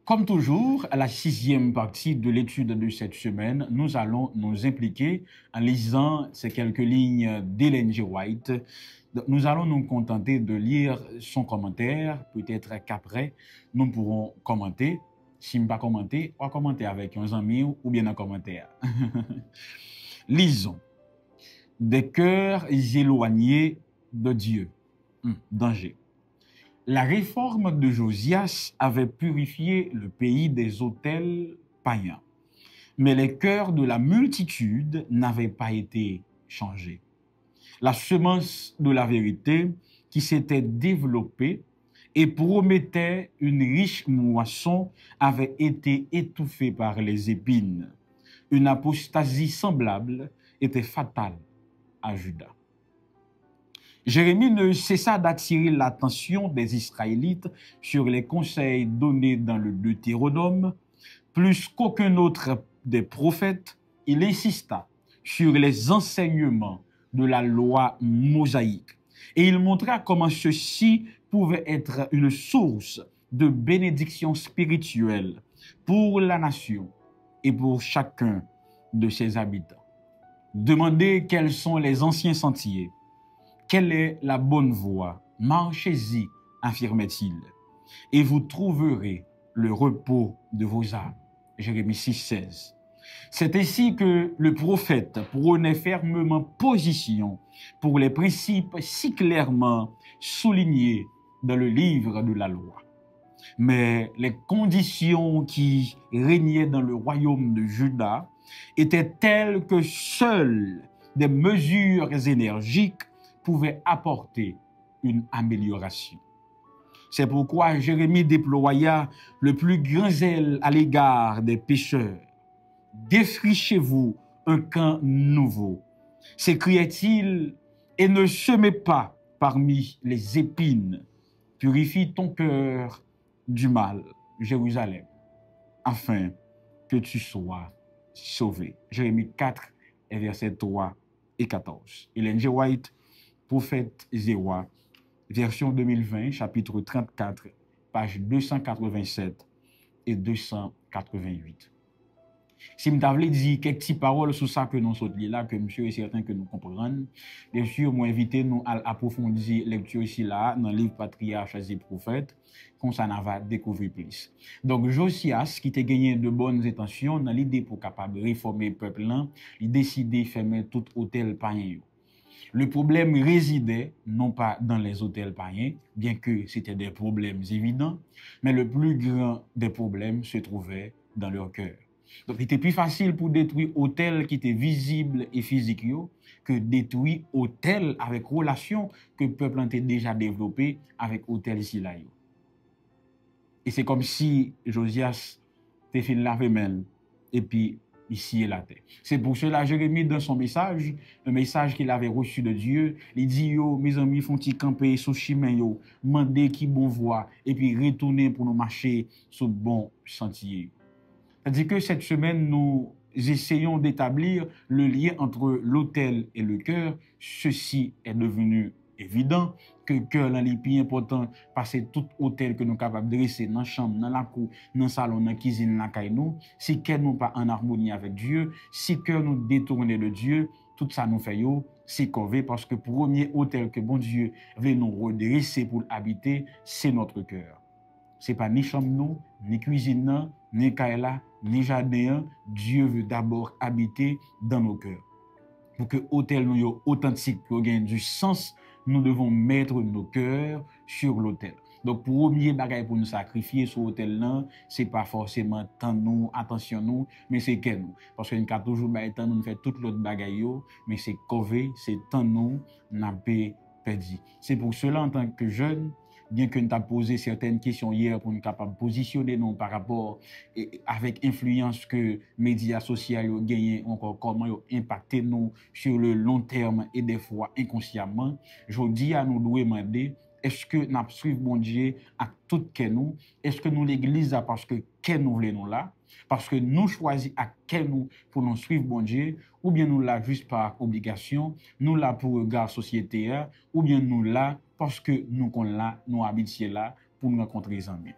Comme toujours, à la sixième partie de l'étude de cette semaine, nous allons nous impliquer en lisant ces quelques lignes d'Ellen G. White. Nous allons nous contenter de lire son commentaire, peut-être qu'après, nous pourrons commenter. Si je ne pas commenter, on va commenter avec un ami ou bien un commentaire. Lisons. Des cœurs éloignés de Dieu. Danger. La réforme de Josias avait purifié le pays des autels païens, mais les cœurs de la multitude n'avaient pas été changés. La semence de la vérité qui s'était développée et promettait une riche moisson avait été étouffée par les épines. Une apostasie semblable était fatale à Juda. Jérémie ne cessa d'attirer l'attention des Israélites sur les conseils donnés dans le Deutéronome. Plus qu'aucun autre des prophètes, il insista sur les enseignements de la loi mosaïque. Et il montra comment ceci pouvait être une source de bénédiction spirituelle pour la nation et pour chacun de ses habitants. Demandez quels sont les anciens sentiers. Quelle est la bonne voie? Marchez-y, affirmait-il, et vous trouverez le repos de vos âmes. Jérémie 6,16. C'est ainsi que le prophète prenait fermement position pour les principes si clairement soulignés dans le livre de la loi. Mais les conditions qui régnaient dans le royaume de Juda étaient telles que seules des mesures énergiques pouvaient apporter une amélioration. C'est pourquoi Jérémie déploya le plus grand zèle à l'égard des pécheurs. « Défrichez-vous un camp nouveau », s'écriait-il, « et ne semez pas parmi les épines. Purifie ton cœur du mal, Jérusalem, afin que tu sois sauvé. » Jérémie 4, versets 3 et 14. Ellen G. White, Prophète Zéwa, version 2020, chapitre 34, page 287 et 288. Si je t'avais dit quelques petites paroles sur ça que nous sommes là, que monsieur est certain que nous comprenons, bien sûr, moi inviter nous à approfondir la lecture ici là, dans le livre Patriarches et Prophètes, qu'on s'en va découvrir plus. Donc, Josias, qui t'a gagné de bonnes intentions, dans l'idée pour capable réformer le peuple là, il décidé de fermer tout hôtel païen. Le problème résidait non pas dans les hôtels païens, bien que c'était des problèmes évidents, mais le plus grand des problèmes se trouvait dans leur cœur. Donc, il était plus facile pour détruire hôtel qui était visible et physique que détruire hôtel avec relation que le peuple était déjà développé avec hôtel ici là. Et c'est comme si Josias te fait laver main et puis ici et là. C'est pour cela Jérémie dans son message, un message qu'il avait reçu de Dieu, il dit yo mes amis font-ils camper sous chemin yo, mandez qui bon voie et puis retourner pour nous marcher sur bon sentier. C'est-à-dire que cette semaine nous essayons d'établir le lien entre l'autel et le cœur. Ceci est devenu évident que le cœur est le plus important parce que tout hôtel que nous sommes capables de dresser dans la chambre, dans la cour, dans le salon, dans la cuisine, dans la caille, si le cœur n'est pas en harmonie avec Dieu, si le cœur nous détourne de Dieu, tout ça nous fait c'est corvé parce que le premier hôtel que bon Dieu veut nous redresser pour habiter, c'est notre cœur. Ce n'est pas ni chambre, nous, ni cuisine, ni caille, ni jardin. Dieu veut d'abord habiter dans nos cœurs. Pour que l'hôtel nous soit authentique, pour gagner du sens, nous devons mettre nos cœurs sur l'autel. Donc, pour premier bagage pour nous sacrifier sur l'autel là, c'est pas forcément tant nous, attention nous, mais c'est que nous. Parce que nous avons toujours temps nous faire tout l'autre bagage, mais c'est corvé, c'est tant nous, n'a pas perdu. C'est pour cela, en tant que jeune, bien que nous avons posé certaines questions hier pour nous capables de positionner nous par rapport avec influence que les médias sociaux ont gagné, encore comment ils ont impacté nous sur le long terme et des fois inconsciemment, je dis à nous de demander, est-ce que nous suivons bon Dieu à tout que nous? Est-ce que nous l'église parce que nous voulons là? Parce que nous choisissons à quel nous pour nous suivre bon Dieu, ou bien nous là juste par obligation, nous là pour regard société, ou bien nous là parce que nous qu'on là, nous habitons là pour nous rencontrer les amis.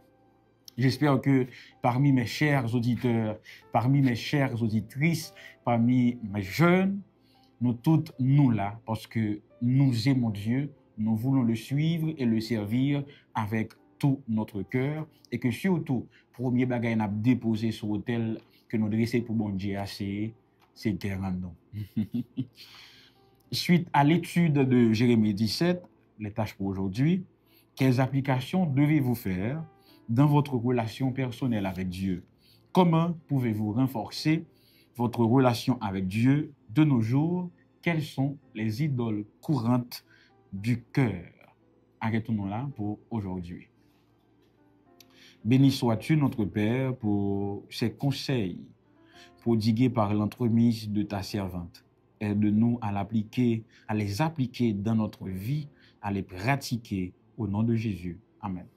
J'espère que parmi mes chers auditeurs, parmi mes chères auditrices, parmi mes jeunes, nous toutes, nous là, parce que nous aimons Dieu, nous voulons le suivre et le servir avec tout notre cœur, et que surtout, premier bagage n'a déposé sur l'autel que nous dressons pour bon Dieu, c'est terrain non. Suite à l'étude de Jérémie 17, les tâches pour aujourd'hui, quelles applications devez-vous faire dans votre relation personnelle avec Dieu? Comment pouvez-vous renforcer votre relation avec Dieu de nos jours? Quelles sont les idoles courantes du cœur? Arrêtons-nous là pour aujourd'hui. Béni sois-tu, notre Père, pour ces conseils prodigués par l'entremise de ta servante. Aide-nous à les appliquer dans notre vie, à les pratiquer au nom de Jésus. Amen.